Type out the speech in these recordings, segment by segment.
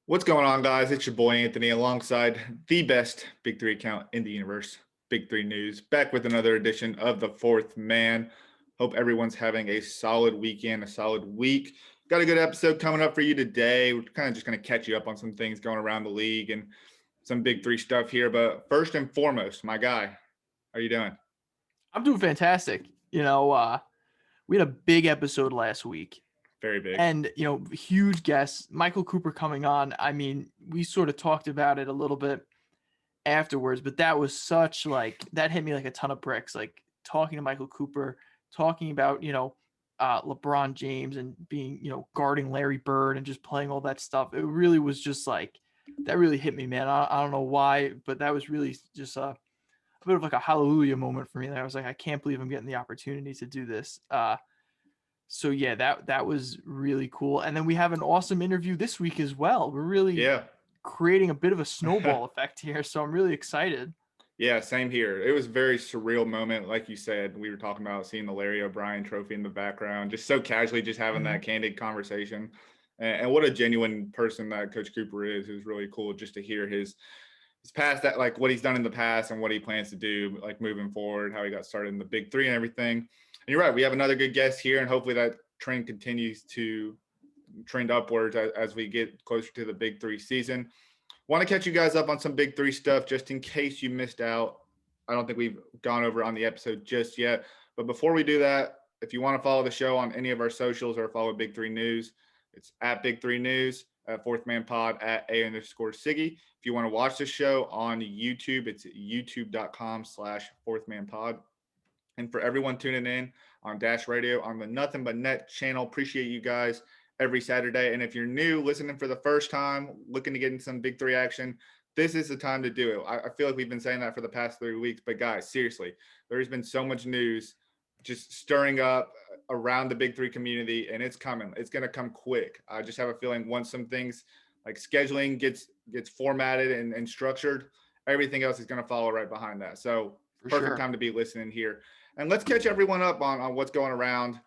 What's going on, guys? It's your boy Anthony alongside the best Big 3 account in the universe, Big 3 News, back with another edition of The Fourth Man. Hope everyone's having a solid weekend, a solid week. Got a good episode coming up for you today. We're kind of just going to catch you up on some things going around the league and some Big 3 stuff here. But first and foremost, my guy, how are you doing? I'm doing fantastic. We had a big episode last week Very big. and, huge guests, Michael Cooper coming on. I mean, we sort of talked about it a little bit afterwards, but that was that hit me like a ton of bricks, like talking to Michael Cooper, talking about, LeBron James and being, guarding Larry Bird and just playing all that stuff. It really was just like, that really hit me, man. I don't know why, but that was really just a bit of like a hallelujah moment for me. That I was like, I can't believe I'm getting the opportunity to do this. So yeah, that was really cool. And then we have an awesome interview this week as well. We're really Yeah. creating a bit of a snowball effect here. So I'm really excited. Yeah, same here. It was a very surreal moment. Like you said, we were talking about seeing the Larry O'Brien trophy in the background, just so casually, just having that candid conversation. And what a genuine person that Coach Cooper is. It was really cool just to hear his past, that like what he's done in the past and what he plans to do, like moving forward, how he got started in the Big 3 and everything. And you're right, we have another good guest here, and hopefully that trend continues to trend upwards as we get closer to the Big 3 season. Want to catch you guys up on some Big 3 stuff just in case you missed out. I don't think we've gone over on the episode just yet. But before we do that, if you want to follow the show on any of our socials or follow Big 3 News, it's at Big 3 News, Fourth Man Pod, at @A_Siggy. If you want to watch the show on YouTube, it's youtube.com/fourthmanpod. And for everyone tuning in on Dash Radio on the Nothing But Net channel, appreciate you guys every Saturday. And if you're new, listening for the first time, looking to get into some Big 3 action, this is the time to do it. I feel like we've been saying that for the past 3 weeks, but guys, seriously, there's been so much news just stirring up around the Big 3 community, and it's coming. It's going to come quick. I just have a feeling once some things like scheduling gets formatted and structured, everything else is going to follow right behind that. So perfect time to be listening here. And let's catch everyone up on what's going around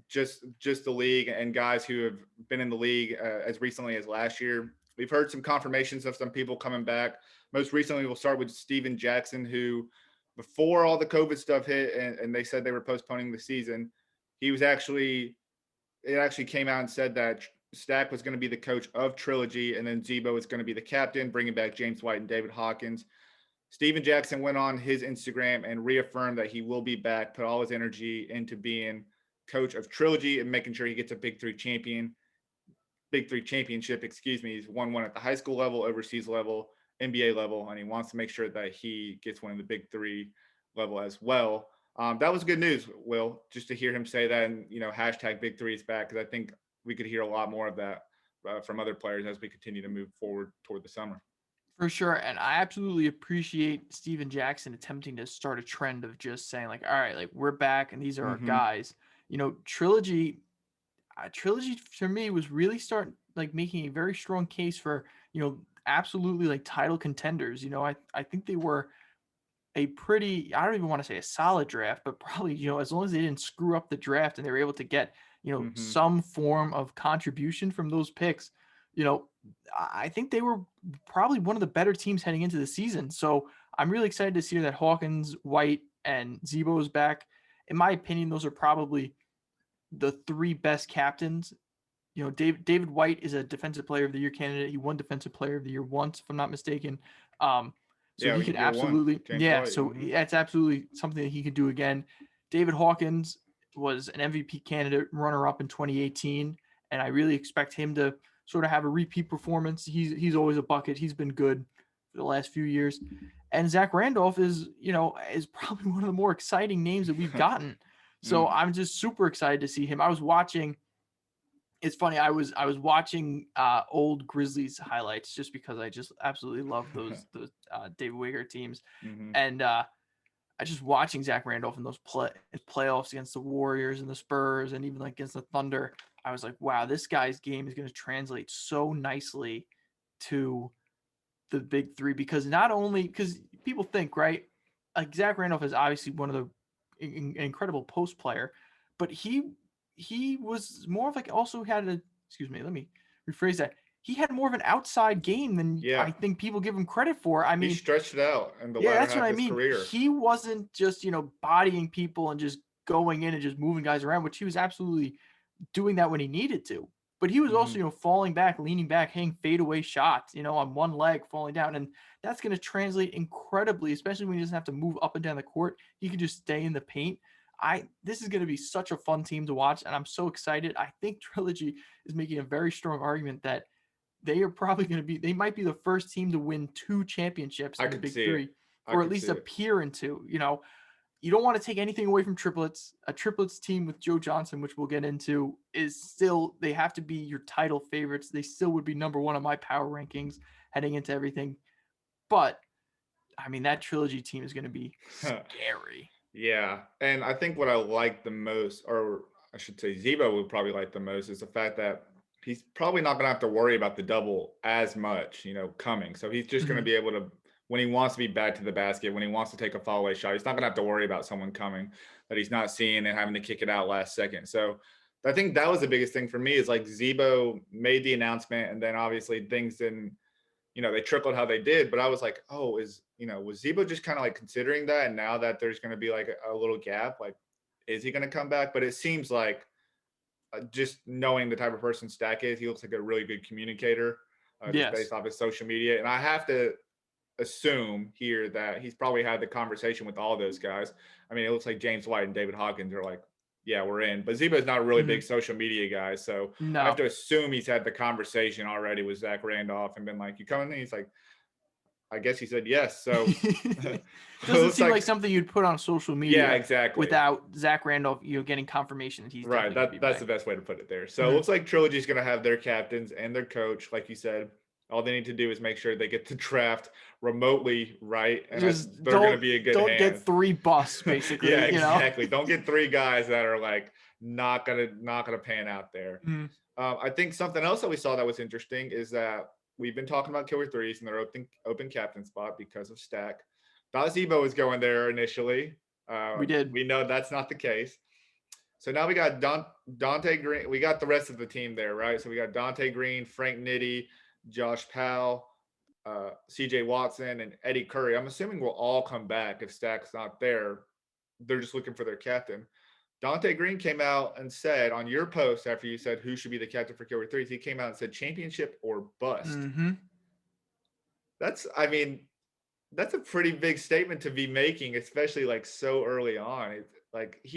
just the league and guys who have been in the league as recently as last year. We've heard some confirmations of some people coming back. Most recently, we'll start with Steven Jackson, who before all the COVID stuff hit and they said they were postponing the season, it actually came out and said that Stak was going to be the coach of Trilogy, and then Zebo was going to be the captain, bringing back James White and David Hawkins. Steven Jackson went on his Instagram and reaffirmed that he will be back, put all his energy into being coach of Trilogy and making sure he gets a Big 3 championship, He's won one at the high school level, overseas level, NBA level, and he wants to make sure that he gets one in the Big 3 level as well. That was good news, Will, just to hear him say that, and hashtag Big 3 is back, because I think we could hear a lot more of that from other players as we continue to move forward toward the summer. For sure. And I absolutely appreciate Steven Jackson attempting to start a trend of just saying like, all right, like we're back and these are our guys. Trilogy for me was really starting like making a very strong case for, absolutely like title contenders. I think they were a pretty, I don't even want to say a solid draft, but probably, as long as they didn't screw up the draft and they were able to get, some form of contribution from those picks, I think they were probably one of the better teams heading into the season. So I'm really excited to see that Hawkins, White, and Zebo is back. In my opinion, those are probably the three best captains. David White is a Defensive Player of the Year candidate. He won Defensive Player of the Year once, if I'm not mistaken. So he could absolutely, So that's absolutely something that he could do again. David Hawkins was an MVP candidate, runner-up in 2018, and I really expect him to sort of have a repeat performance. He's always a bucket. He's been good for the last few years. And Zach Randolph is probably one of the more exciting names that we've gotten. So I'm just super excited to see him. I was watching. It's funny. I was watching old Grizzlies highlights just because I just absolutely love those David Wigger teams, and I just watching Zach Randolph in those playoffs against the Warriors and the Spurs and even like against the Thunder. I was like, wow, this guy's game is going to translate so nicely to the Big 3, because people think, right, like Zach Randolph is obviously one of the incredible post player, but he was more of like also had let me rephrase that. he had more of an outside game than Yeah. I think people give him credit for. I He mean, stretched it out in the yeah, latter that's half what of I his mean. career. He wasn't just, bodying people and just going in and just moving guys around, which he was absolutely doing that when he needed to. But he was also, falling back, leaning back, hitting fadeaway shots, on one leg, falling down. And that's going to translate incredibly, especially when he doesn't have to move up and down the court. He can just stay in the paint. This is going to be such a fun team to watch, and I'm so excited. I think Trilogy is making a very strong argument that they are probably going to be, they might be the first team to win 2 championships in the Big Three, or at least appear in 2. You don't want to take anything away from triplets. A triplets team with Joe Johnson, which we'll get into, is still, they have to be your title favorites. They still would be number 1 on my power rankings heading into everything. But I mean, that Trilogy team is going to be scary. Yeah. And I think what I like the most, or I should say Zebo would probably like the most, is the fact that he's probably not going to have to worry about the double as much, coming. So he's just going to be able to, when he wants to be back to the basket, when he wants to take a fall away shot, he's not going to have to worry about someone coming that he's not seeing and having to kick it out last second. So I think that was the biggest thing for me, is like Zebo made the announcement, and then obviously things didn't, they trickled how they did, but I was like, oh, was Zebo just kind of like considering that? And now that there's going to be like a little gap, like, is he going to come back? But it seems like, just knowing the type of person Stak is, he looks like a really good communicator, just based off his social media. And I have to assume here that he's probably had the conversation with all those guys. I mean, it looks like James White and David Hawkins are like, yeah, we're in. But Zebo's not a really big social media guy. So I have to assume he's had the conversation already with Zach Randolph and been like, you coming? And he's like, I guess he said yes. So doesn't seem like something you'd put on social media. Yeah, exactly. Without Zach Randolph, getting confirmation that he's right. That's the best way to put it there. So it looks like Trilogy's going to have their captains and their coach, like you said. All they need to do is make sure they get the draft remotely right, and they're going to be a good don't hand. Get 3 busts, basically. Yeah, exactly. Don't get 3 guys that are like not gonna pan out there. I think something else that we saw that was interesting is that we've been talking about killer threes and their open captain spot because of Stak. Thought Zebo was going there initially. We did. We know that's not the case. So now we got Donte Greene. We got the rest of the team there, right? So we got Donte Greene, Frank Nitti, Josh Powell, CJ Watson, and Eddie Curry. I'm assuming we'll all come back if Stak's not there. They're just looking for their captain. Donte Greene came out and said on your post after you said who should be the captain for Killer Threes, he came out and said championship or bust. That's a pretty big statement to be making, especially like so early on. It's like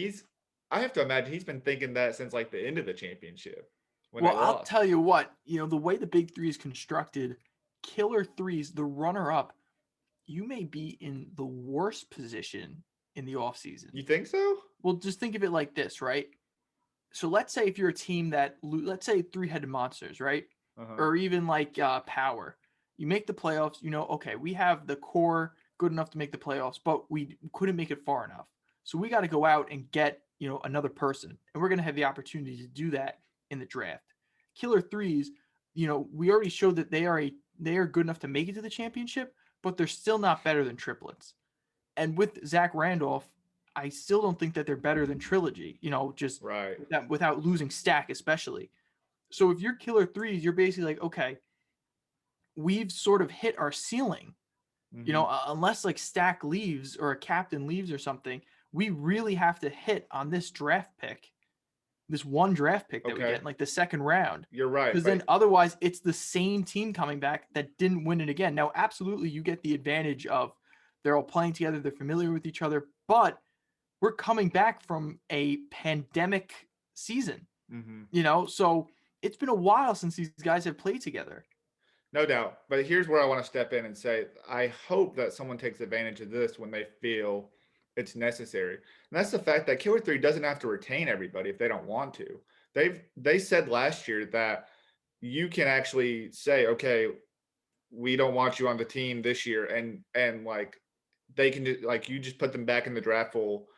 I have to imagine he's been thinking that since like the end of the championship. Well, I'll tell you what, the way the Big Three is constructed, Killer Threes, the runner-up, you may be in the worst position in the offseason. You think so? Well, just think of it like this, right? So let's say if you're a team that, let's say 3-headed monsters, right? Or even like Power. You make the playoffs, okay, we have the core good enough to make the playoffs, but we couldn't make it far enough. So we got to go out and get, another person. And we're going to have the opportunity to do that in the draft. Killer Threes, we already showed that they are good enough to make it to the championship, but they're still not better than triplets. And with Zach Randolph, I still don't think that they're better than Trilogy, just right. without losing Stak especially. So if you're Killer Threes, you're basically like, okay, we've sort of hit our ceiling. Unless like Stak leaves or a captain leaves or something, we really have to hit on this draft pick. This one draft pick that we get in like the second round. You're right. Because then otherwise it's the same team coming back that didn't win it again. Now, absolutely, you get the advantage of they're all playing together. They're familiar with each other, but we're coming back from a pandemic season, so it's been a while since these guys have played together. No doubt. But here's where I want to step in and say, I hope that someone takes advantage of this when they feel it's necessary. And that's the fact that Killer 3 doesn't have to retain everybody if they don't want to. They said last year that you can actually say, okay, we don't want you on the team this year. And like they can do, like you just put them back in the draft pool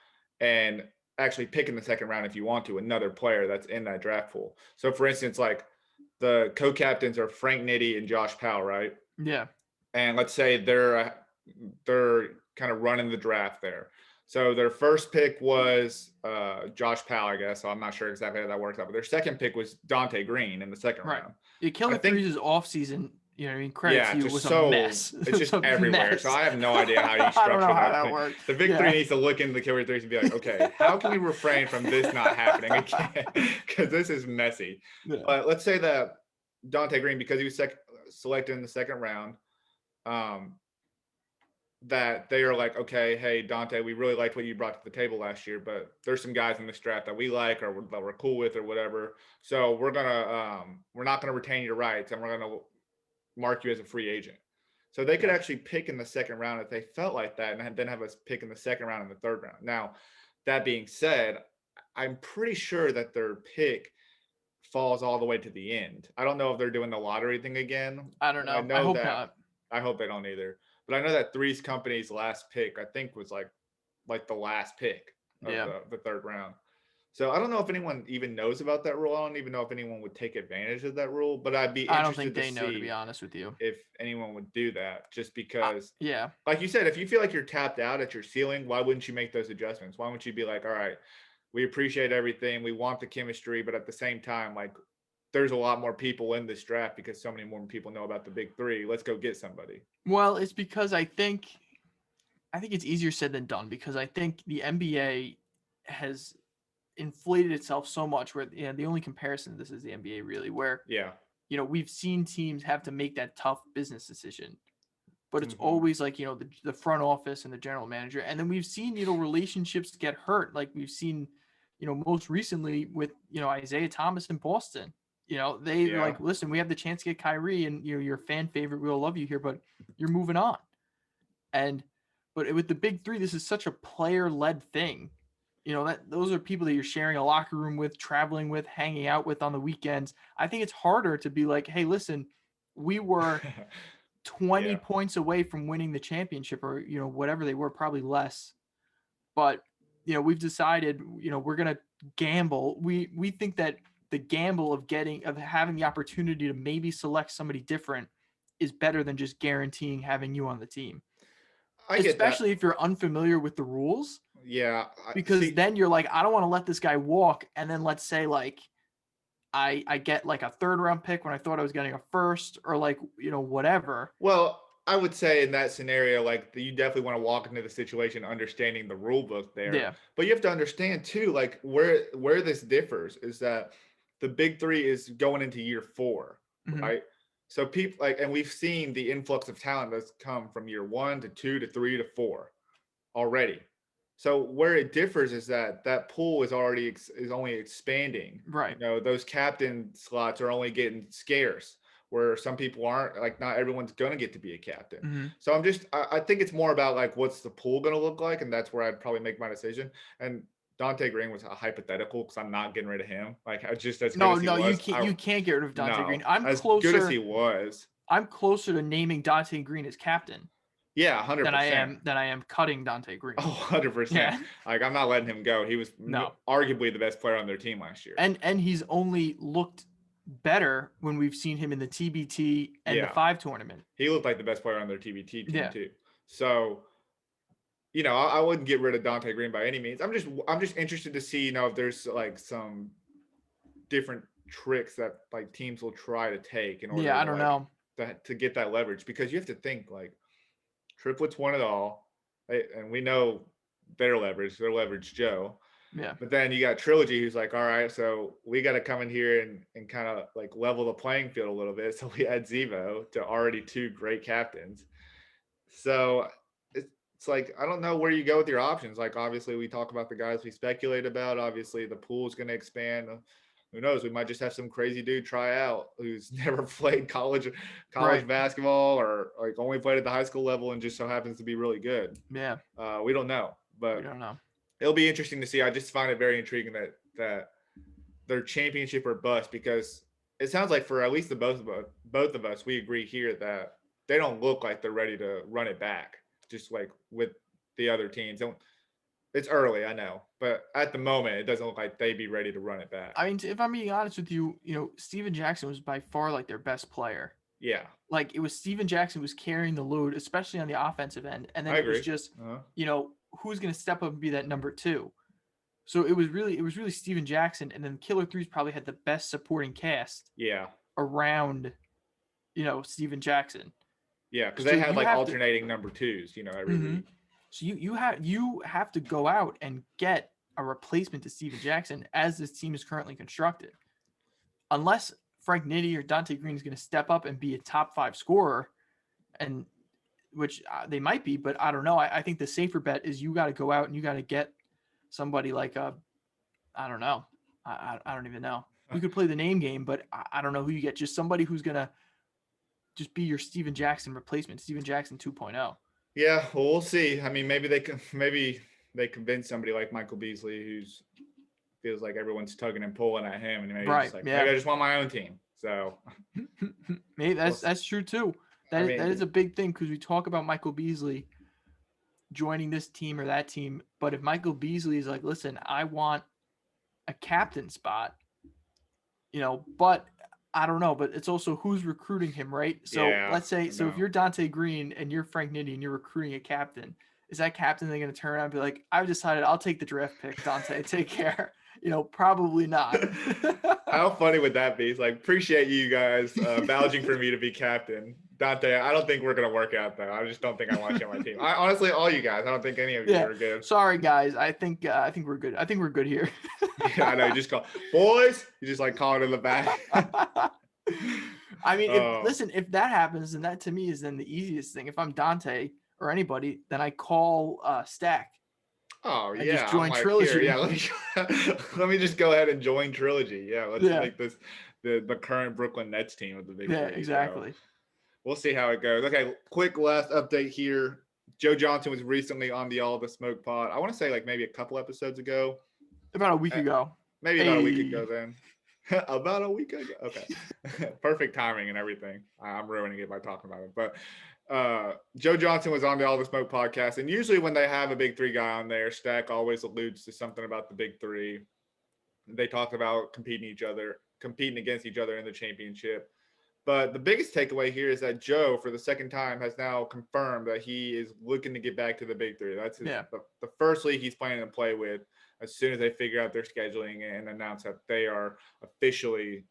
and actually pick in the second round if you want to, another player that's in that draft pool. So for instance, like the co-captains are Frank Nitti and Josh Powell, right? Yeah. And let's say they're kind of running the draft there. So their first pick was Josh Powell, I guess. So I'm not sure exactly how that works out. But their second pick was Donte Greene in the second Right. round. Yeah, I Killer think, Threes' off season, you know, I mean, credit yeah, to you, just was a so mess. it's It was just a everywhere. So mess. I have no idea how you I don't know structure how that that thing. worked. The Big Three needs to look into the Killer Threes and be like, okay, how can we refrain from this not happening again? Because this is messy. Yeah. But let's say that Donte Greene, because he was selected in the second round, that they are like, okay, hey, Donte, we really liked what you brought to the table last year, but there's some guys in this draft that we like or that we're cool with or whatever. So we're not gonna retain your rights and we're gonna mark you as a free agent. So they could actually pick in the second round if they felt like that, and then have us pick in the second round and the third round. Now, that being said, I'm pretty sure that their pick falls all the way to the end. I don't know if they're doing the lottery thing again. I don't I know. I know hope that not. I hope they don't either. But I know that Three's Company's last pick, I think, was like the last pick of Yeah. the third round. So I don't know if anyone even knows about that rule. I don't even know if anyone would take advantage of that rule. But I'd be I don't think interested to they know, to be see honest with you. if anyone would do that. Just because, Yeah. like you said, if you feel like you're tapped out at your ceiling, why wouldn't you make those adjustments? Why wouldn't you be like, all right, we appreciate everything, we want the chemistry, but at the same time, like, there's a lot more people in this draft because so many more people know about the Big Three. Let's go get somebody. Well, it's because I think it's easier said than done, because I think the NBA has inflated itself so much where, you know, the only comparison to this is the NBA, really, where, Yeah. you know, we've seen teams have to make that tough business decision, but it's Mhm. always like, you know, the front office and the general manager. And then we've seen, you know, relationships get hurt. Like we've seen, you know, most recently with, you know, Isaiah Thomas in Boston. You know, they were Yeah. like, listen, we have the chance to get Kyrie, and, you know, your fan favorite, we'll love you here, but you're moving on. And but with the Big Three, this is such a player-led thing. You know, that those are people that you're sharing a locker room with, traveling with, hanging out with on the weekends. I think it's harder to be like, hey, listen, we were 20 Yeah. points away from winning the championship, or, you know, whatever they were, probably less. But, you know, we've decided, you know, we're gonna gamble. We think that the gamble of having the opportunity to maybe select somebody different is better than just guaranteeing having you on the team. I get that. Especially if you're unfamiliar with the rules, Yeah. because then you're like, I don't want to let this guy walk. And then let's say like I get like a third round pick when I thought I was getting a first, or like, you know, whatever. Well, I would say in that scenario, like you definitely want to walk into the situation understanding the rule book there. Yeah. But you have to understand too, like where this differs is that the Big Three is going into year 4, Mhm. right? So people like, and we've seen the influx of talent that's come from year 1 to 2 to 3 to 4 already. So where it differs is that that pool is only expanding. Right. You know, those captain slots are only getting scarce, where some people aren't, like, not everyone's gonna get to be a captain. Mhm. So I think it's more about like what's the pool gonna look like, and that's where I'd probably make my decision. And Donte Greene was a hypothetical because I'm not getting rid of him. Like, just as good No, as he no, was, you can't get rid of Donte Greene. no, as good as he was. I'm closer to naming Donte Greene as captain Yeah, than I 100%. am cutting Donte Greene. Oh, 100%. Yeah. Like, I'm not letting him go. He was No. arguably the best player on their team last year. And he's only looked better when we've seen him in the TBT and the 5 tournament. He looked like the best player on their TBT team Yeah. too. So, you know, I wouldn't get rid of Donte Greene by any means. I'm just interested to see, you know, if there's like some different tricks that like teams will try to take in order Yeah, I don't know. to get that leverage, because you have to think like triplets won it all, and we know their leverage Joe. Yeah. But then you got Trilogy, who's like, all right, so we got to come in here and kind of like level the playing field a little bit. So we add Zevo to already 2 great captains. So it's like, I don't know where you go with your options. Like, obviously, we talk about the guys we speculate about. Obviously, the pool's going to expand. Who knows? We might just have some crazy dude try out who's never played college Right. basketball, or like only played at the high school level and just so happens to be really good. Yeah. We don't know, but We don't know. it'll be interesting to see. I just find it very intriguing that they're championship or bust, because it sounds like for at least both of us, we agree here that they don't look like they're ready to run it back, just like with the other teams. It's early, I know, but at the moment, it doesn't look like they'd be ready to run it back. I mean, if I'm being honest with you, you know, Steven Jackson was by far like their best player. Yeah. Like, it was Steven Jackson was carrying the load, especially on the offensive end. And then I it was agree. just, you know, who's going to step up and be that number 2. So it was really Steven Jackson, and then Killer 3s probably had the best supporting cast. Yeah. Around, Steven Jackson. Yeah, because So they had you like have alternating number 2s, every week. So you have to go out and get a replacement to Steven Jackson as this team is currently constructed. Unless Frank Nitti or Donte Greene is going to step up and be a top 5 scorer, and which they might be, but I don't know. I think the safer bet is you got to go out and you got to get somebody like I don't know. I don't even know. We could play the name game, but I don't know who you get. Just somebody who's going to just be your Steven Jackson replacement, Steven Jackson 2.0. Yeah, well, we'll see. I mean, maybe they convince somebody like Michael Beasley, who's feels like everyone's tugging and pulling at him, and maybe Right, just like, yeah. maybe I just want my own team. So maybe that's true too. That is a big thing, because we talk about Michael Beasley joining this team or that team, but if Michael Beasley is like, listen, I want a captain spot, but I don't know, but it's also who's recruiting him, right? So yeah, let's say, so if you're Donte Greene and you're Frank Nitti and you're recruiting a captain, is that captain then going to turn around and be like, I've decided I'll take the draft pick, Donte, take care? Probably not. How funny would that be? It's like, appreciate you guys vouching for me to be captain. Donte, I don't think we're going to work out, though. I just don't think I want you on my team. Honestly, all you guys, I don't think any of you are good. Sorry, guys. I think we're good. I think we're good here. Yeah, I know. You just call, boys, you just like call it in the back. I mean, listen, if that happens, then that to me is then the easiest thing. If I'm Donte or anybody, then I call Stak. Oh, yeah. Just join Trilogy. Here, yeah, let me just go ahead and join Trilogy. Yeah, let's make this the current Brooklyn Nets team with the Big 3. Yeah, exactly. So we'll see how it goes. Okay, quick last update here. Joe Johnson was recently on the All the Smoke pod. I want to say like maybe a couple episodes ago. About a week ago. Maybe about a week ago then. About a week ago. Okay. Perfect timing and everything. I'm ruining it by talking about it. But Joe Johnson was on the All the Smoke podcast. And usually when they have a Big 3 guy on there, Stak always alludes to something about the Big 3. They talk about competing against each other in the championship. But the biggest takeaway here is that Joe, for the second time, has now confirmed that he is looking to get back to the Big 3. That's the first league he's planning to play with as soon as they figure out their scheduling and announce that they are officially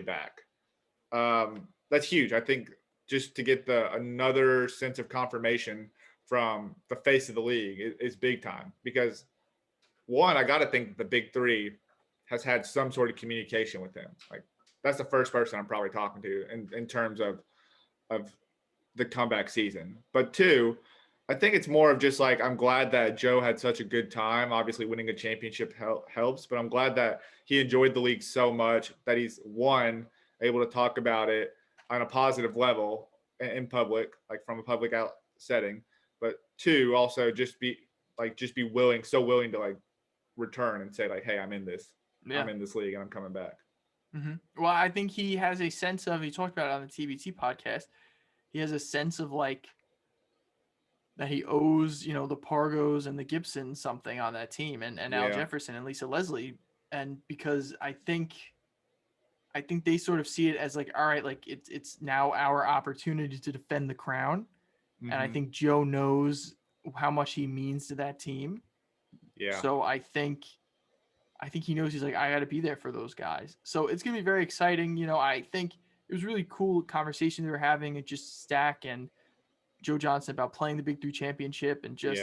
back. That's huge. I think just to get another sense of confirmation from the face of the league is big time, because one, I got to think the Big 3 has had some sort of communication with him. Like, that's the first person I'm probably talking to in terms of the comeback season. But two, I think it's more of just like, I'm glad that Joe had such a good time. Obviously, winning a championship helps, but I'm glad that he enjoyed the league so much that he's, one, able to talk about it on a positive level in public, like from a public out setting, but two, also just be willing to like return and say like, hey, I'm in this league and I'm coming back. Mm-hmm. Well, I think he has a sense of, he talked about it on the TBT podcast, he has a sense of like that he owes, the Pargos and the Gibsons something on that team, and Al Jefferson and Lisa Leslie. And because I think they sort of see it as like, all right, like it's now our opportunity to defend the crown. Mm-hmm. And I think Joe knows how much he means to that team. Yeah. So I think he knows, he's like, I got to be there for those guys. So it's going to be very exciting. I think it was really cool conversation they were having, and just Stak and Joe Johnson about playing the Big 3 championship and just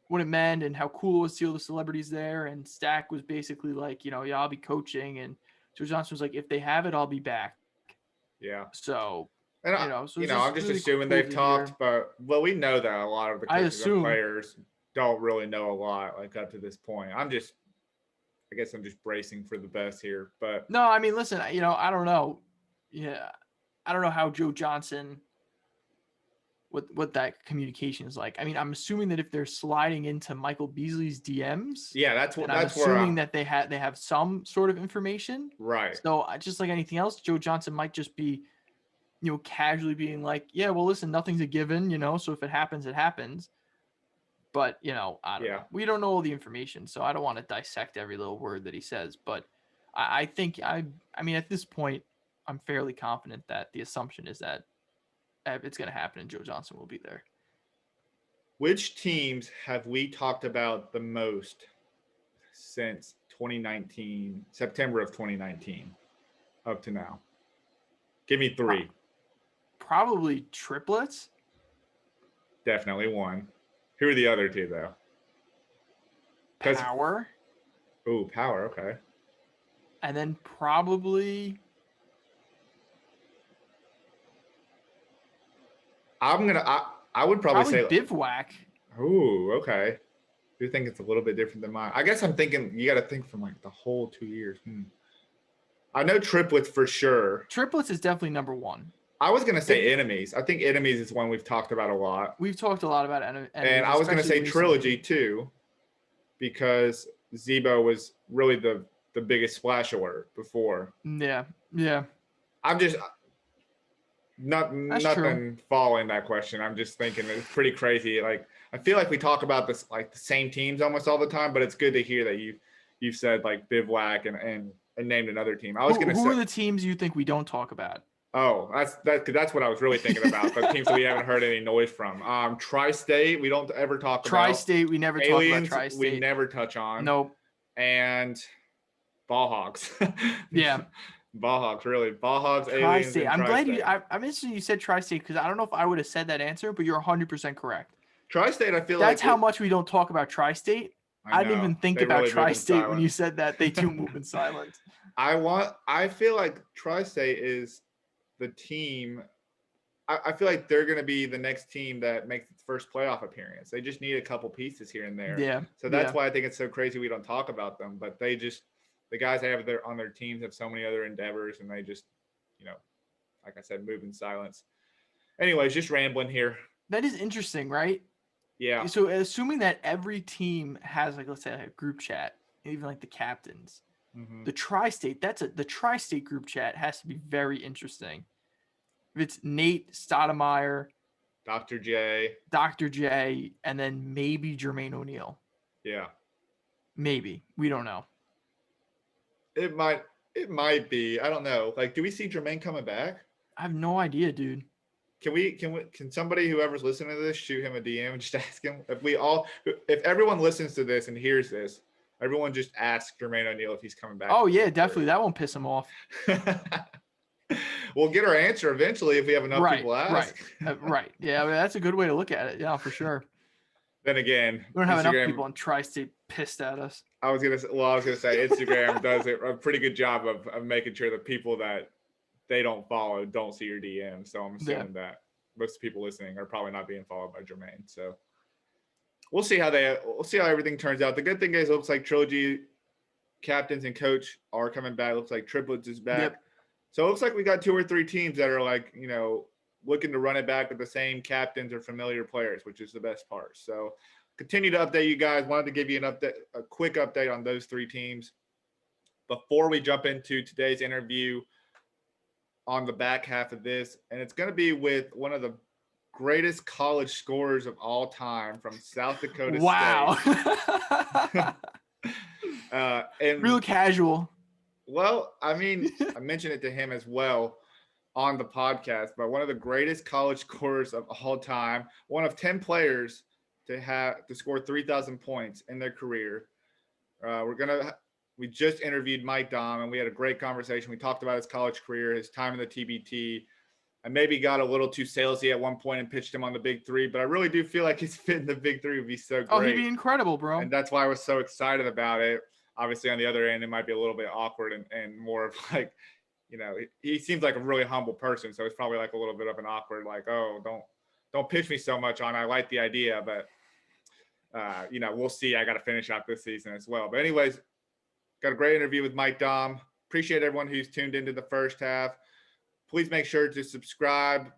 what it meant and how cool it was to see all the celebrities there. And Stak was basically like, I'll be coaching. And Joe Johnson was like, if they have it, I'll be back. Yeah. So, and I'm just really assuming they've talked, but we know that a lot of the coaches and players don't really know a lot like up to this point. I guess I'm just bracing for the best here, but no, I mean, listen, I don't know. Yeah. I don't know how Joe Johnson, what that communication is like. I mean, I'm assuming that if they're sliding into Michael Beasley's DMs, I'm assuming that they have some sort of information. Right. So just like anything else, Joe Johnson might just be, casually being like, yeah, well, listen, nothing's a given, so if it happens, it happens. But, I don't know. We don't know all the information, so I don't want to dissect every little word that he says. But I think, I mean, at this point, I'm fairly confident that the assumption is that it's going to happen and Joe Johnson will be there. Which teams have we talked about the most since 2019, September of 2019, up to now? Give me three. Probably triplets. Definitely one. Who are the other two, though? Power. Oh, Power. Okay. And then probably. I would probably say Bivouac. Oh, okay. You think it's a little bit different than mine? I guess I'm thinking you got to think from like the whole 2 years. I know triplets for sure. Triplets is definitely number one. I was gonna say enemies. I think enemies is one we've talked about a lot. We've talked a lot about enemies. And I was gonna say Trilogy too, because Zebo was really the biggest splash alert before. Yeah. I'm just That's nothing true. following that question. I'm just thinking it's pretty crazy. Like I feel like we talk about this like the same teams almost all the time, but it's good to hear that you've said like Bivouac and named another team. I was gonna say who are the teams you think we don't talk about? Oh, that's what I was really thinking about. The teams that we haven't heard any noise from. Tri-State, we don't ever talk about. Tri-State, we never talk about Tri-State. We never touch on. Nope. And Ball Hogs. Yeah. Ball Hogs, really. Ball Hogs, Tri-State. Aliens, I'm glad I'm interested you said Tri-State because I don't know if I would have said that answer, but you're 100% correct. Tri-State, I feel that's how much we don't talk about Tri-State. I didn't even think about really Tri-State when you said that. They do move in silence. I feel like Tri-State is the team. I feel like they're going to be the next team that makes its first playoff appearance. They just need a couple pieces here and there. Yeah. So that's why I think it's so crazy we don't talk about them. But the guys they have on their teams have so many other endeavors, and they just, like I said, move in silence. Anyways, just rambling here. That is interesting, right? Yeah. So assuming that every team has like, let's say like a group chat, even like the captains, the Tri-State, the Tri-State group chat has to be very interesting. If it's Nate Stoudemire, Dr. J, and then maybe Jermaine O'Neal. Yeah. Maybe. We don't know. It might be. I don't know. Like, do we see Jermaine coming back? I have no idea, dude. Can somebody, whoever's listening to this, shoot him a DM and just ask him? If everyone listens to this and hears this, everyone just ask Jermaine O'Neal if he's coming back. Oh, yeah, definitely. That won't piss him off. We'll get our answer eventually if we have enough people ask. Right. Yeah, I mean, that's a good way to look at it. Yeah, for sure. Then again, we don't have enough people on Tri-State pissed at us. I was gonna say Instagram does a pretty good job of making sure the people that they don't follow don't see your DM. So I'm assuming that most people listening are probably not being followed by Jermaine. So we'll see how everything turns out. The good thing is it looks like Trilogy captains and coach are coming back. It looks like Triplets is back. Yep. So it looks like we got 2 or 3 teams that are like, looking to run it back with the same captains or familiar players, which is the best part. So continue to update you guys. Wanted to give you a quick update on those 3 teams. Before we jump into today's interview on the back half of this, and it's going to be with one of the greatest college scorers of all time from South Dakota State. And real casual. Well, I mean, I mentioned it to him as well on the podcast, but one of the greatest college scorers of all time, one of 10 players to score 3,000 points in their career. We just interviewed Mike Daum, and we had a great conversation. We talked about his college career, his time in the TBT. I maybe got a little too salesy at one point and pitched him on the Big 3, but I really do feel like his fit in the Big 3 would be so great. Oh, he'd be incredible, bro. And that's why I was so excited about it. Obviously, on the other end, it might be a little bit awkward and more of like, he seems like a really humble person. So it's probably like a little bit of an awkward, like, oh, don't pitch me so much on. I like the idea, but, we'll see. I got to finish out this season as well. But anyways, got a great interview with Mike Daum. Appreciate everyone who's tuned into the first half. Please make sure to subscribe,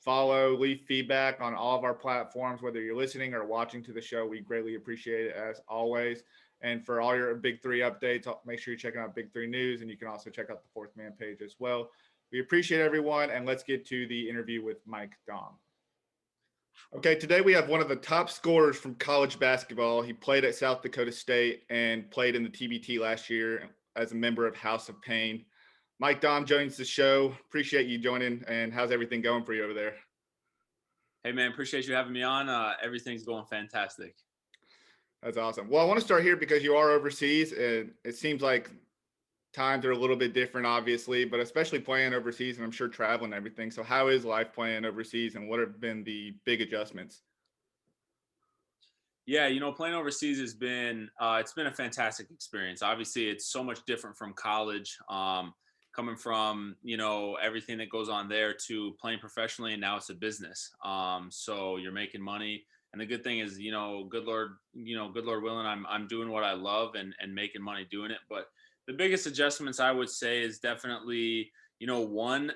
follow, leave feedback on all of our platforms, whether you're listening or watching to the show. We greatly appreciate it as always. And for all your Big 3 updates, make sure you're checking out Big3 News, and you can also check out the Fourth Man page as well. We appreciate everyone, and let's get to the interview with Mike Daum. Okay, today we have one of the top scorers from college basketball. He played at South Dakota State and played in the TBT last year as a member of House of Pain. Mike Daum joins the show. Appreciate you joining, and how's everything going for you over there? Hey man, appreciate you having me on. Everything's going fantastic. That's awesome. Well, I want to start here because you are overseas, and it seems like times are a little bit different, obviously, but especially playing overseas, and I'm sure traveling and everything. So, how is life playing overseas, and what have been the big adjustments? Yeah, playing overseas has been it's been a fantastic experience. Obviously, it's so much different from college. Coming from everything that goes on there to playing professionally, and now it's a business. So you're making money, and the good thing is, good Lord willing, I'm doing what I love and making money doing it. But the biggest adjustments I would say is definitely, one,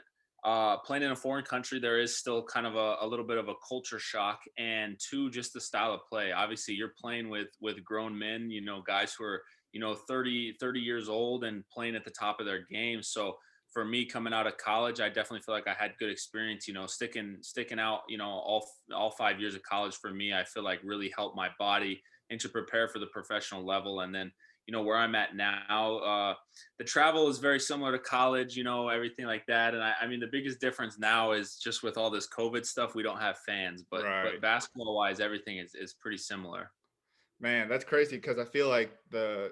playing in a foreign country, there is still kind of a little bit of a culture shock, and two, just the style of play. Obviously, you're playing with grown men, guys who are 30 years old and playing at the top of their game. So for me, coming out of college, I definitely feel like I had good experience. Sticking out. All 5 years of college for me, I feel like really helped my body and to prepare for the professional level. And then where I'm at now, the travel is very similar to college, everything like that. And I mean, the biggest difference now is just with all this COVID stuff, we don't have fans, but Right. basketball wise, everything is pretty similar. Man, that's crazy because I feel like the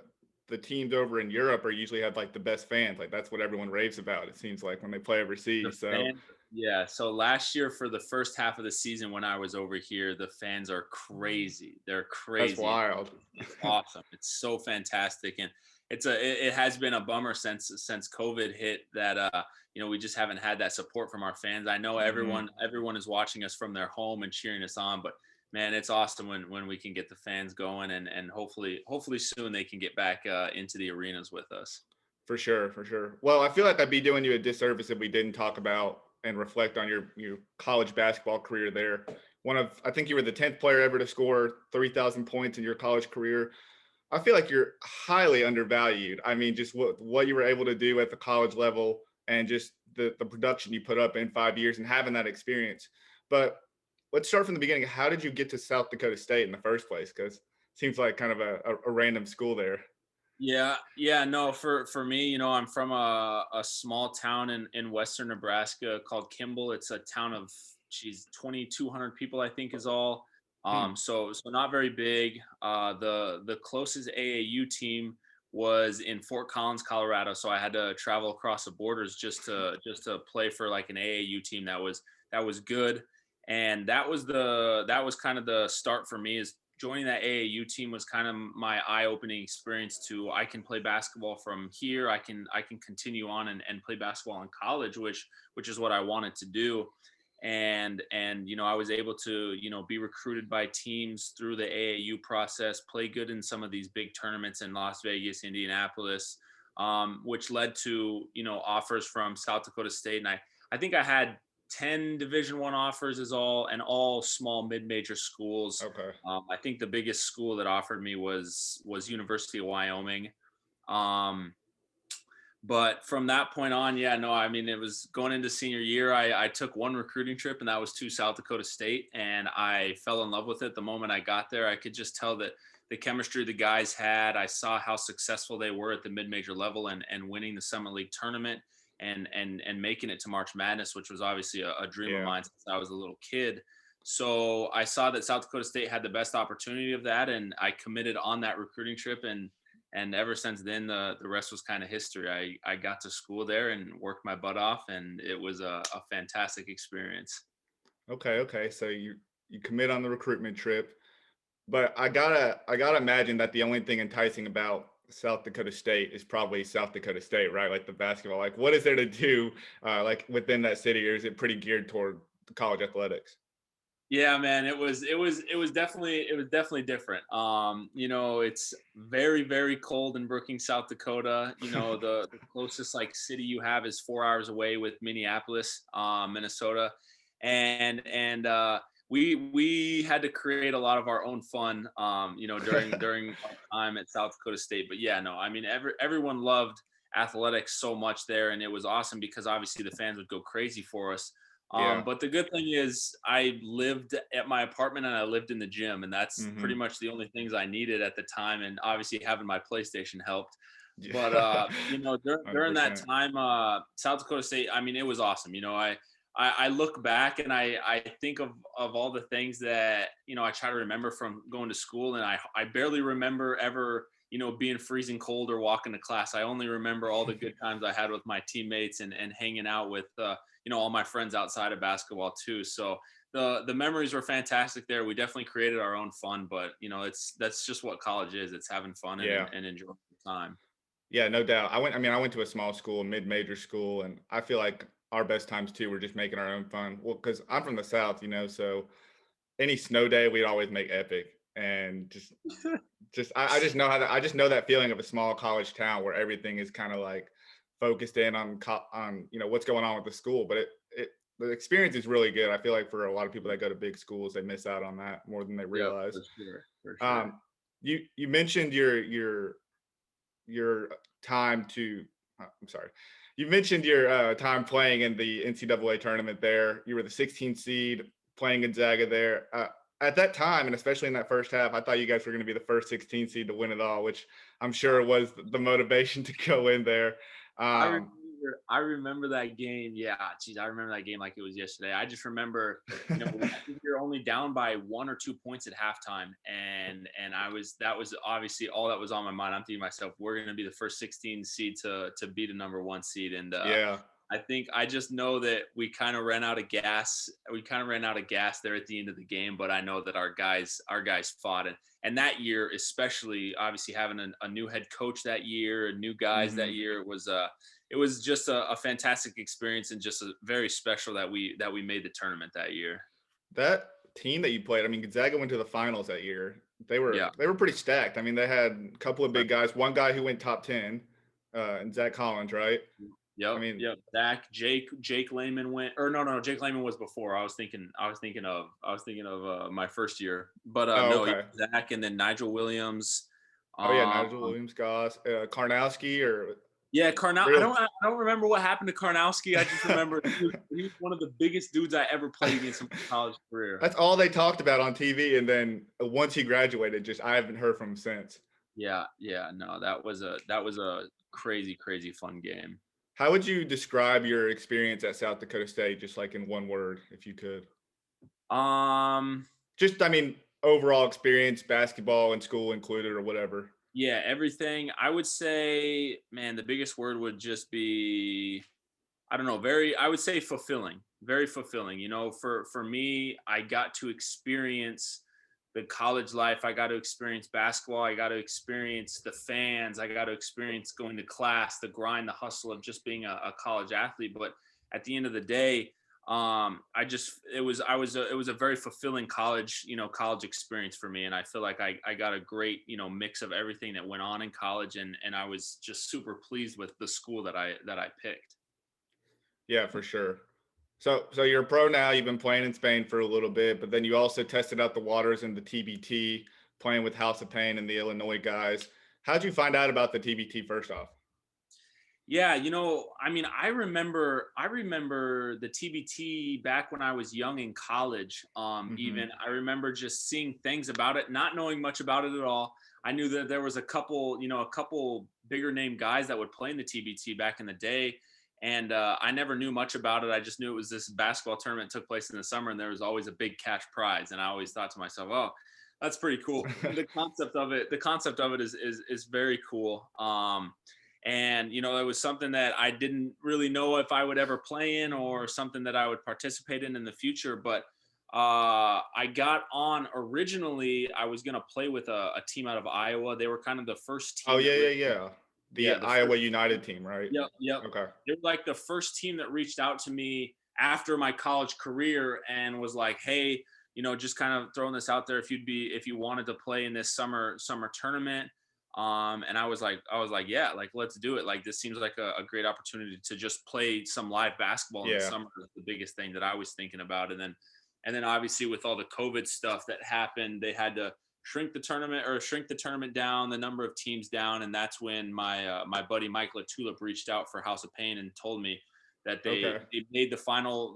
teams over in Europe are usually have like the best fans. Like that's what everyone raves about. It seems like when they play The overseas. So fans, yeah. So last year for the first half of the season when I was over here, the fans are crazy. They're that's crazy. wild. It's awesome. It's so fantastic, and it has been a bummer since COVID hit that we just haven't had that support from our fans. I know Hmm. everyone is watching us from their home and cheering us on, but man, it's awesome when we can get the fans going, and hopefully soon they can get back into the arenas with us. For sure, for sure. Well, I feel like I'd be doing you a disservice if we didn't talk about and reflect on your college basketball career there. I think you were the 10th player ever to score 3,000 points in your college career. I feel like you're highly undervalued. I mean, just what you were able to do at the college level and just the production you put up in 5 years and having that experience. But let's start from the beginning. How did you get to South Dakota State in the first place? Because it seems like kind of a random school there. Yeah, yeah, no, for me, I'm from a small town in western Nebraska called Kimball. It's a town of 2,200 people, I think is all. Hmm. So not very big. The closest AAU team was in Fort Collins, Colorado. So I had to travel across the borders just to play for like an AAU team that was good. And that was kind of the start for me, is joining that AAU team was kind of my eye-opening experience to I can play basketball from here. I can continue on and play basketball in college, which is what I wanted to do. And I was able to be recruited by teams through the AAU process, play good in some of these big tournaments in Las Vegas, Indianapolis, which led to offers from South Dakota State. And I think I had 10 Division I offers, is all small mid-major schools. Okay. I think the biggest school that offered me was University of Wyoming. Um, but from that point on, yeah, no, I mean, it was going into senior year. I took one recruiting trip, and that was to South Dakota State, and I fell in love with it the moment I got there. I could just tell that the chemistry the guys had. I saw how successful they were at the mid-major level and winning the Summit League tournament and making it to March Madness, which was obviously a dream of Yeah. mine since I was a little kid. So I saw that South Dakota State had the best opportunity of that, and I committed on that recruiting trip. And ever since then, the rest was kind of history. I got to school there and worked my butt off, and it was a fantastic experience. Okay. Okay. So you commit on the recruitment trip, but I gotta imagine that the only thing enticing about South Dakota State is probably South Dakota State, right? Like the basketball. Like, what is there to do, like within that city, or is it pretty geared toward college athletics? Yeah, man, it was definitely different. It's very, very cold in Brookings, South Dakota. The closest like city you have is 4 hours away with Minneapolis, Minnesota, and we had to create a lot of our own fun, during our time at South Dakota State. But yeah, no, I mean, everyone loved athletics so much there, and it was awesome because obviously the fans would go crazy for us. Yeah. But the good thing is I lived at my apartment and I lived in the gym, and that's pretty Hmm. much the only things I needed at the time. And obviously having my PlayStation helped. Yeah. But during that 100%. time, South Dakota State, I mean, it was awesome. I look back and I think of all the things that, I try to remember from going to school, and I barely remember ever, being freezing cold or walking to class. I only remember all the good times I had with my teammates and hanging out with, all my friends outside of basketball too. So the memories were fantastic there. We definitely created our own fun, but that's just what college is. It's having fun and enjoying the time. Yeah, no doubt. I went to a small school, mid-major school, and I feel like our best times too were just making our own fun. Well, because I'm from the South, so any snow day we'd always make epic, and I just know I just know that feeling of a small college town where everything is kind of like focused in on what's going on with the school, but the experience is really good. I feel like for a lot of people that go to big schools, they miss out on that more than they Yeah, realize. for sure, for sure. You mentioned your time to I'm sorry. You mentioned your time playing in the NCAA tournament there. You were the 16th seed playing Gonzaga there. At that time, and especially in that first half, I thought you guys were going to be the first 16 seed to win it all, which I'm sure was the motivation to go in there. I remember, I remember that game. Yeah, geez, I remember that game like it was yesterday. I just remember, I think you're only down by 1 or 2 points at halftime, and that was obviously all that was on my mind. I'm thinking to myself, we're going to be the first 16 seed to beat a number 1 seed, and yeah, I just know that we kind of ran out of gas. We kind of ran out of gas there at the end of the game, but I know that our guys fought, and that year, especially obviously having a new head coach that year, new guys that year, it was just a fantastic experience, and just very special that we made the tournament that year. that team that you played. I mean, Gonzaga went to the finals that year. They were Yeah. pretty stacked. I mean, they had a couple of big guys. One guy who went top 10, and Zach Collins, right? Yep. I mean, Yep. Jake Lehman went, or no, Jake Lehman was before. I was thinking of my first year, but oh, no, okay. Zach, and then Nigel Williams. Oh yeah, Um, Nigel Williams, Goss, Karnowski, or yeah, really? I don't remember what happened to Karnowski. I just remember he was one of the biggest dudes I ever played against in my college career. That's all they talked about on TV, and then once he graduated, just I haven't heard from him since. Yeah, no, that was a crazy, crazy fun game. How would you describe your experience at South Dakota State, just like in one word, if you could? Um, Just, I mean, overall experience, basketball and school included, or whatever. yeah, everything. I would say, man, the biggest word would just be, I don't know, I would say fulfilling, very fulfilling. For me, I got to experience the college life. I got to experience basketball. I got to experience the fans. I got to experience going to class, the grind, the hustle of just being a college athlete. But at the end of the day, it was a very fulfilling college experience for me. And I feel like I got a great, mix of everything that went on in college. And I was just super pleased with the school that I picked. Yeah, for sure. So you're a pro now. You've been playing in Spain for a little bit, but then you also tested out the waters in the TBT, playing with House of Pain and the Illinois guys. How'd you find out about the TBT first off? Yeah, I mean, I remember the TBT back when I was young in college. Even I remember just seeing things about it, not knowing much about it at all. I knew that there was a couple bigger name guys that would play in the TBT back in the day. And I never knew much about it. I just knew it was this basketball tournament that took place in the summer, and there was always a big cash prize. And I always thought to myself, oh, that's pretty cool. The concept of it is very cool. And it was something that I didn't really know if I would ever play in, or something that I would participate in the future. But I got on originally. I was going to play with a team out of Iowa. They were kind of the first team. Oh yeah. The Iowa United team, right? Yep. Okay. They're like the first team that reached out to me after my college career and was like, hey, just kind of throwing this out there, if you wanted to play in this summer tournament. And I was like, yeah, like, let's do it. Like, this seems like a great opportunity to just play some live basketball in the summer. Was the biggest thing that I was thinking about. And then obviously with all the COVID stuff that happened, they had to shrink the tournament down, the number of teams down. And that's when my buddy Mike LaTulip reached out for House of Pain and told me that they made the final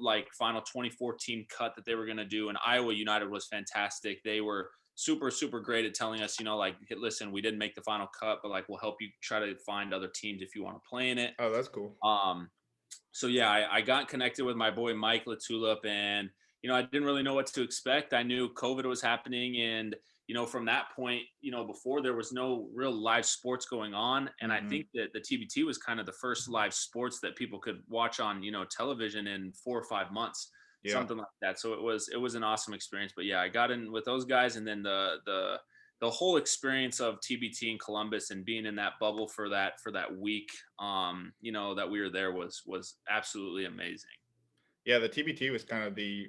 24 team cut that they were going to do. And Iowa United was fantastic. They were super, super great at telling us, like, hey, listen, we didn't make the final cut, but like, we'll help you try to find other teams if you want to play in it. Oh, that's cool. so yeah, I got connected with my boy Mike Latulip, and I didn't really know what to expect. I knew COVID was happening, and from that point, before there was no real live sports going on, and I think that the TBT was kind of the first live sports that people could watch on television in 4 or 5 months, Yeah. something like that. So it was an awesome experience. But yeah, I got in with those guys, and then the whole experience of TBT in Columbus and being in that bubble for that week, that we were there was absolutely amazing. Yeah, the TBT was kind of the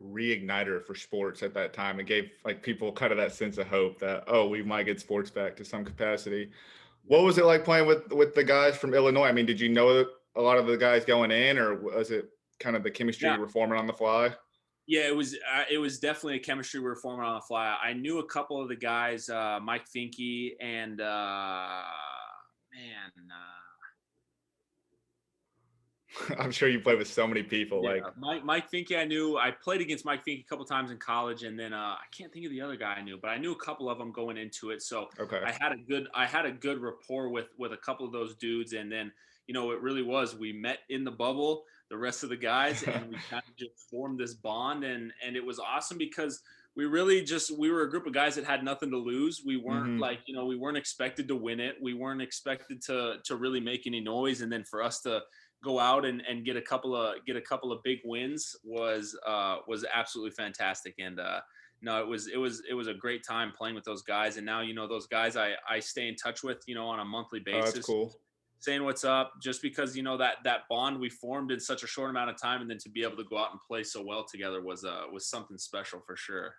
reigniter for sports at that time. It gave like people kind of that sense of hope that, oh, we might get sports back to some capacity. What was it like playing with the guys from Illinois? I mean, did you know a lot of the guys going in, or was it kind of the chemistry Yeah. you were forming on the fly? Yeah, it was definitely a chemistry we were forming on the fly. I knew a couple of the guys, Mike Finke and I'm sure you played with so many people. yeah, Like, Mike Finke. I played against Mike Finke a couple times in college, and then I can't think of the other guy I knew, but I knew a couple of them going into it. So okay, I had a good rapport with a couple of those dudes, and then it really was. We met in the bubble, the rest of the guys, and we kind of just formed this bond, and it was awesome because we were a group of guys that had nothing to lose. We weren't we weren't expected to win it. We weren't expected to really make any noise, and then for us to go out and get a couple of big wins was absolutely fantastic. And no, it was a great time playing with those guys. And now those guys I stay in touch with on a monthly oh, that's basis, cool. saying what's up, just because that bond we formed in such a short amount of time, and then to be able to go out and play so well together was something special for sure.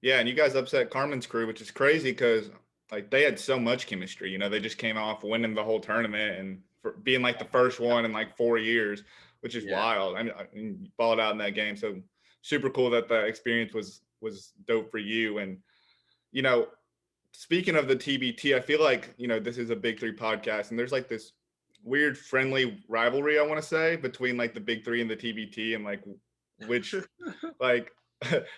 Yeah, and you guys upset Carmen's crew, which is crazy because like they had so much chemistry. They just came off winning the whole tournament and for being like the first one in like 4 years, which is wild. I mean, you balled out in that game, so super cool that the experience was dope for you. And speaking of the TBT, I feel like this is a Big 3 podcast, and there's like this weird friendly rivalry, I want to say, between like the Big 3 and the TBT, and like which like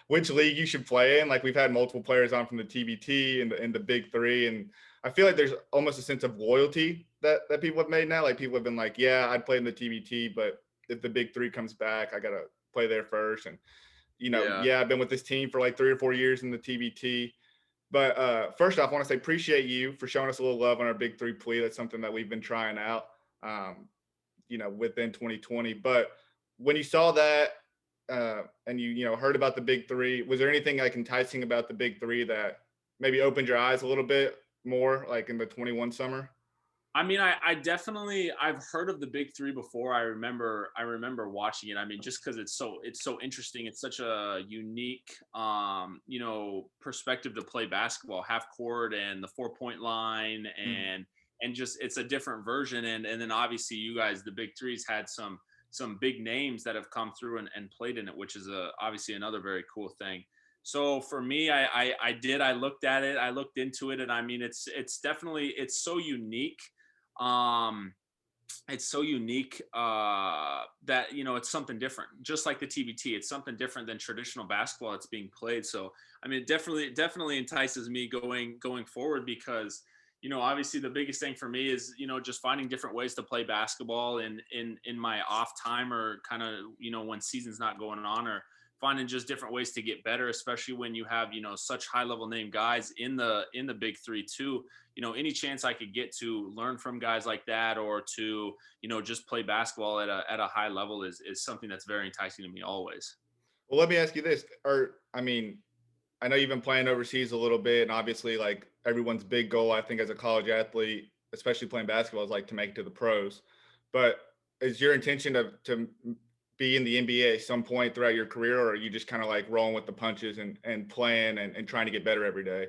which league you should play in. Like we've had multiple players on from the TBT and the Big 3, and I feel like there's almost a sense of loyalty that people have made now. Like people have been like, yeah, I'd play in the TBT, but if the Big 3 comes back, I gotta play there first. And yeah, I've been with this team for like 3 or 4 years in the TBT. But first off, I want to say appreciate you for showing us a little love on our Big 3 plea. That's something that we've been trying out, within 2020. But when you saw that and you heard about the Big 3, was there anything like enticing about the Big 3 that maybe opened your eyes a little bit more, like in the 21 summer? I mean, I've heard of the Big 3 before. I remember watching it. I mean, just because it's so interesting. It's such a unique, perspective to play basketball, half court and the 4-point line, and just it's a different version. And then obviously you guys, the Big 3s, had some big names that have come through and played in it, which is obviously another very cool thing. So for me, I looked at it, I looked into it, and I mean, it's definitely, it's so unique. It's so unique that it's something different. Just like the TBT, it's something different than traditional basketball that's being played. So I mean, it definitely entices me going forward, because obviously the biggest thing for me is just finding different ways to play basketball in my off time, or kind of when season's not going on, or finding just different ways to get better, especially when you have such high level name guys in the Big 3 too. Any chance I could get to learn from guys like that, or to just play basketball at a high level is something that's very enticing to me always. Well, let me ask you this. I mean, I know you've been playing overseas a little bit, and obviously like everyone's big goal, I think, as a college athlete, especially playing basketball, is like to make it to the pros. But is your intention to be in the NBA at some point throughout your career, or are you just kind of like rolling with the punches and playing and trying to get better every day?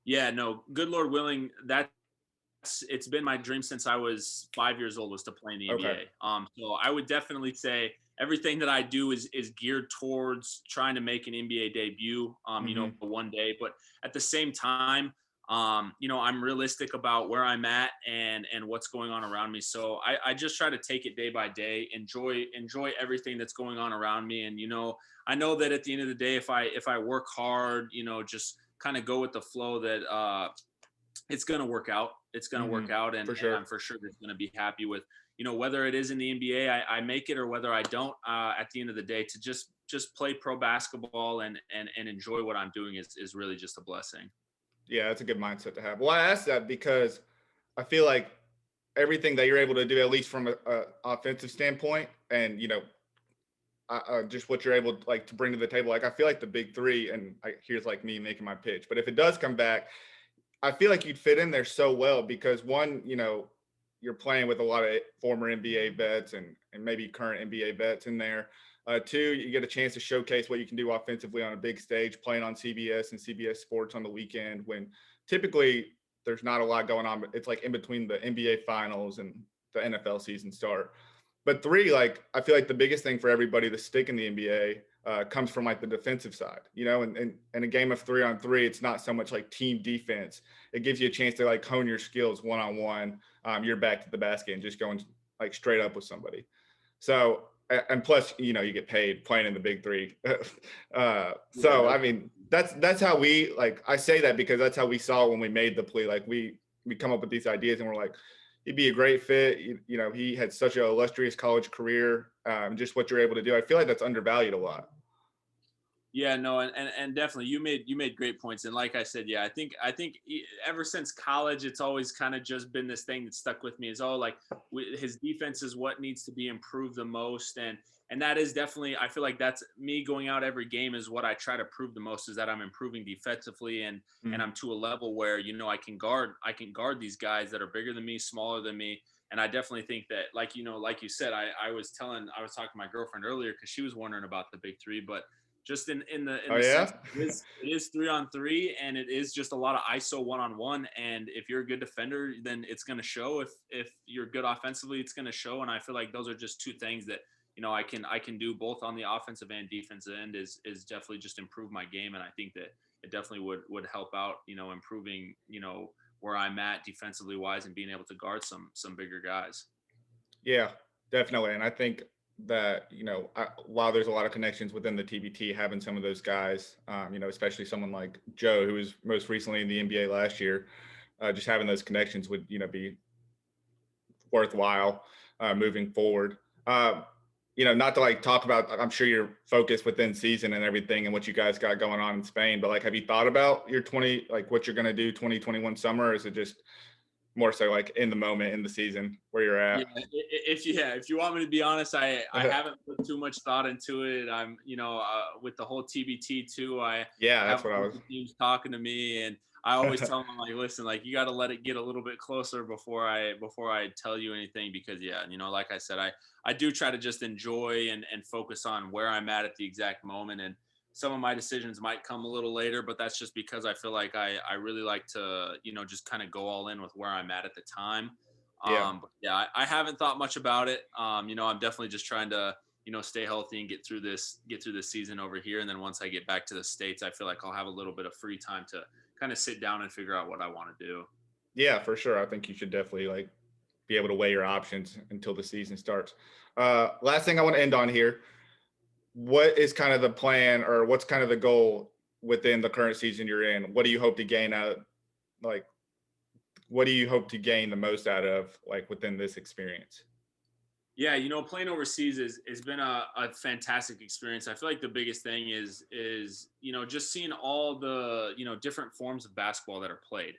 Yeah, no, good Lord willing, it's been my dream since I was 5 years old, was to play in the NBA. So I would definitely say everything that I do is geared towards trying to make an NBA debut, one day. But at the same time, I'm realistic about where I'm at and what's going on around me. So I just try to take it day by day, enjoy everything that's going on around me. And, I know that at the end of the day, if I work hard, just kind of go with the flow, that it's going to work out. It's going to work out. And, for sure. and I'm for sure that's going to be happy with, whether it is in the NBA, I make it, or whether I don't, at the end of the day, to just play pro basketball and enjoy what I'm doing is really just a blessing. Yeah, that's a good mindset to have. Well, I asked that because I feel like everything that you're able to do, at least from a offensive standpoint, and just what you're able to, like, to bring to the table. Like, I feel like the big three, and here's like me making my pitch, but if it does come back, I feel like you'd fit in there so well because one, you're playing with a lot of former NBA vets and maybe current NBA vets in there. Two, you get a chance to showcase what you can do offensively on a big stage, playing on CBS and CBS Sports on the weekend when typically there's not a lot going on, but it's like in between the NBA finals and the NFL season start. But three, like, I feel like the biggest thing for everybody to stick in the NBA comes from like the defensive side, and in a game of 3-on-3, it's not so much like team defense. It gives you a chance to like hone your skills one-on-one. You're back to the basket and just going like straight up with somebody. So, and plus, you get paid playing in the big three. So, I mean, that's how we, like, I say that because that's how we saw when we made the plea. Like we come up with these ideas and we're like, he'd be a great fit. He had such an illustrious college career. Just what you're able to do, I feel like that's undervalued a lot. Yeah, no, and definitely you made great points. And like I said, yeah, I think ever since college, it's always kind of just been this thing that stuck with me is, like, his defense is what needs to be improved the most. And that is definitely, I feel like that's me going out every game is what I try to prove the most, is that I'm improving defensively and I'm to a level where, I can guard these guys that are bigger than me, smaller than me. And I definitely think that, like you said, I was talking to my girlfriend earlier because she was wondering about the big three, but just in the sense, it is 3-on-3, and it is just a lot of ISO one-on-one. And if you're a good defender, then it's going to show. If you're good offensively, it's going to show. And I feel like those are just two things that, I can do both on the offensive and defensive end is definitely just improve my game. And I think that it definitely would help out, improving, where I'm at defensively wise and being able to guard some bigger guys. Yeah, definitely. And I think that, while there's a lot of connections within the TBT, having some of those guys, especially someone like Joe, who was most recently in the NBA last year, just having those connections would, be worthwhile moving forward. Not to like talk about, I'm sure you're focused within season and everything and what you guys got going on in Spain, but like, have you thought about your what you're going to do 2021 summer? Or is it just more so like in the moment in the season where you're at? If you want me to be honest, I haven't put too much thought into it. I'm, with the whole TBT too, that's what I was. Teams talking to me, and I always tell them, like, listen, like, you got to let it get a little bit closer before I tell you anything, because like I said, I do try to just enjoy and focus on where I'm at the exact moment. And some of my decisions might come a little later, but that's just because I feel like I really like to, just kind of go all in with where I'm at the time. I haven't thought much about it. I'm definitely just trying to, stay healthy and get through this season over here. And then once I get back to the States, I feel like I'll have a little bit of free time to kind of sit down and figure out what I want to do. Yeah, for sure. I think you should definitely like be able to weigh your options until the season starts. Last thing I want to end on here. What is kind of the plan, or what's kind of the goal within the current season you're in? What do you hope to gain what do you hope to gain the most out of, like, within this experience? Yeah, playing overseas has been a fantastic experience. I feel like the biggest thing is just seeing all the, different forms of basketball that are played.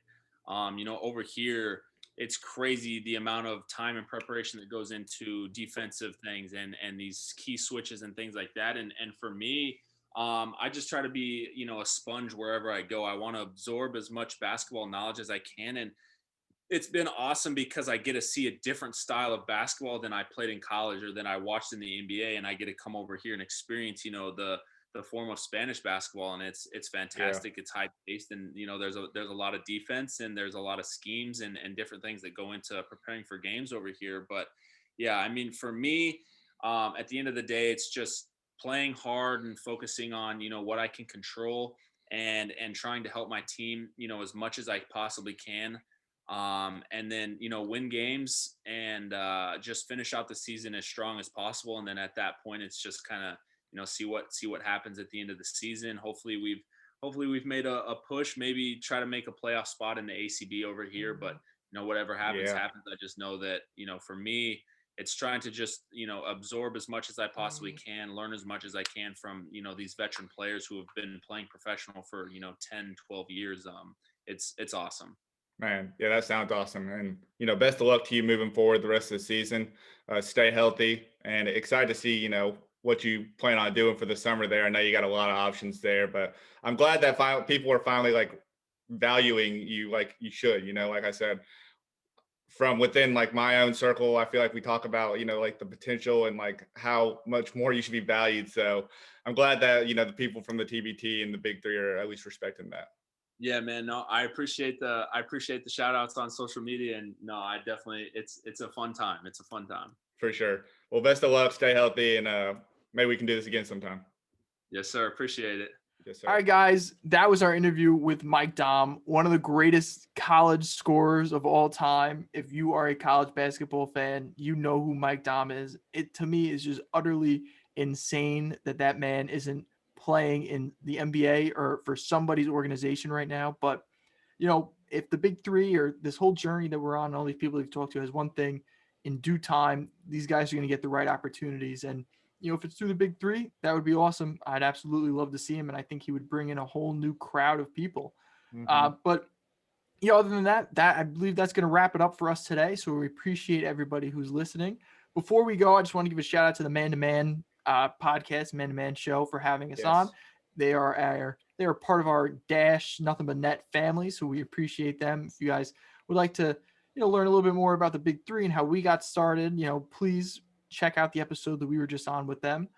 Over here, it's crazy the amount of time and preparation that goes into defensive things and these key switches and things like that. And for me, I just try to be, a sponge wherever I go. I want to absorb as much basketball knowledge as I can. And it's been awesome because I get to see a different style of basketball than I played in college or than I watched in the NBA. And I get to come over here and experience, the form of Spanish basketball, and it's fantastic. Yeah. It's high paced, and there's a lot of defense, and there's a lot of schemes and different things that go into preparing for games over here. But yeah, I mean, for me, at the end of the day, it's just playing hard and focusing on what I can control and trying to help my team as much as I possibly can. And then win games and just finish out the season as strong as possible. And then at that point, it's just kind of see what happens at the end of the season. Hopefully we've made a push, maybe try to make a playoff spot in the ACB over here. But whatever happens. I just know that for me, it's trying to just, absorb as much as I possibly can, learn as much as I can from, these veteran players who have been playing professional for, 10, 12 years. It's awesome. Man, yeah, that sounds awesome. And, best of luck to you moving forward the rest of the season. Stay healthy, and excited to see, what you plan on doing for the summer there. I know you got a lot of options there, but I'm glad that people are finally like valuing you like you should, like I said, from within like my own circle, I feel like we talk about, like the potential and like how much more you should be valued. So I'm glad that, the people from the TBT and the Big 3 are at least respecting that. Yeah, man. No, I appreciate the shout outs on social media. And no, I definitely, it's a fun time. It's a fun time. For sure. Well, best of luck, stay healthy, and maybe we can do this again sometime. Yes, sir. Appreciate it. Yes, sir. All right, guys, that was our interview with Mike Daum, one of the greatest college scorers of all time. If you are a college basketball fan, you know who Mike Daum is. It, to me, is just utterly insane that man isn't playing in the NBA or for somebody's organization right now. But, if the Big 3 or this whole journey that we're on, and all these people we've talked to, has one thing: in due time, these guys are going to get the right opportunities. And, if it's through the Big 3, that would be awesome. I'd absolutely love to see him. And I think he would bring in a whole new crowd of people. But, other than that, I believe that's going to wrap it up for us today. So we appreciate everybody who's listening. Before we go, I just want to give a shout out to the Man to Man podcast, Man to Man show, for having us on. They are part of our Dash Nothing But Net family. So we appreciate them. If you guys would like to, learn a little bit more about the Big 3 and how we got started, please check out the episode that we were just on with them.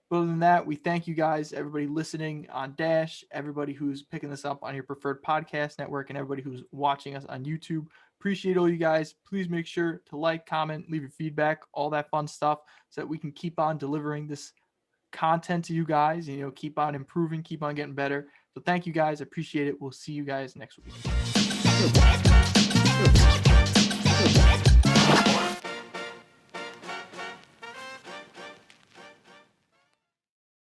But other than that, we thank you guys, everybody listening on Dash, everybody who's picking this up on your preferred podcast network, and everybody who's watching us on YouTube. Appreciate all you guys. Please make sure to like, comment, leave your feedback, all that fun stuff, so that we can keep on delivering this content to you guys, keep on improving, keep on getting better. So thank you guys. I appreciate it. We'll see you guys next week.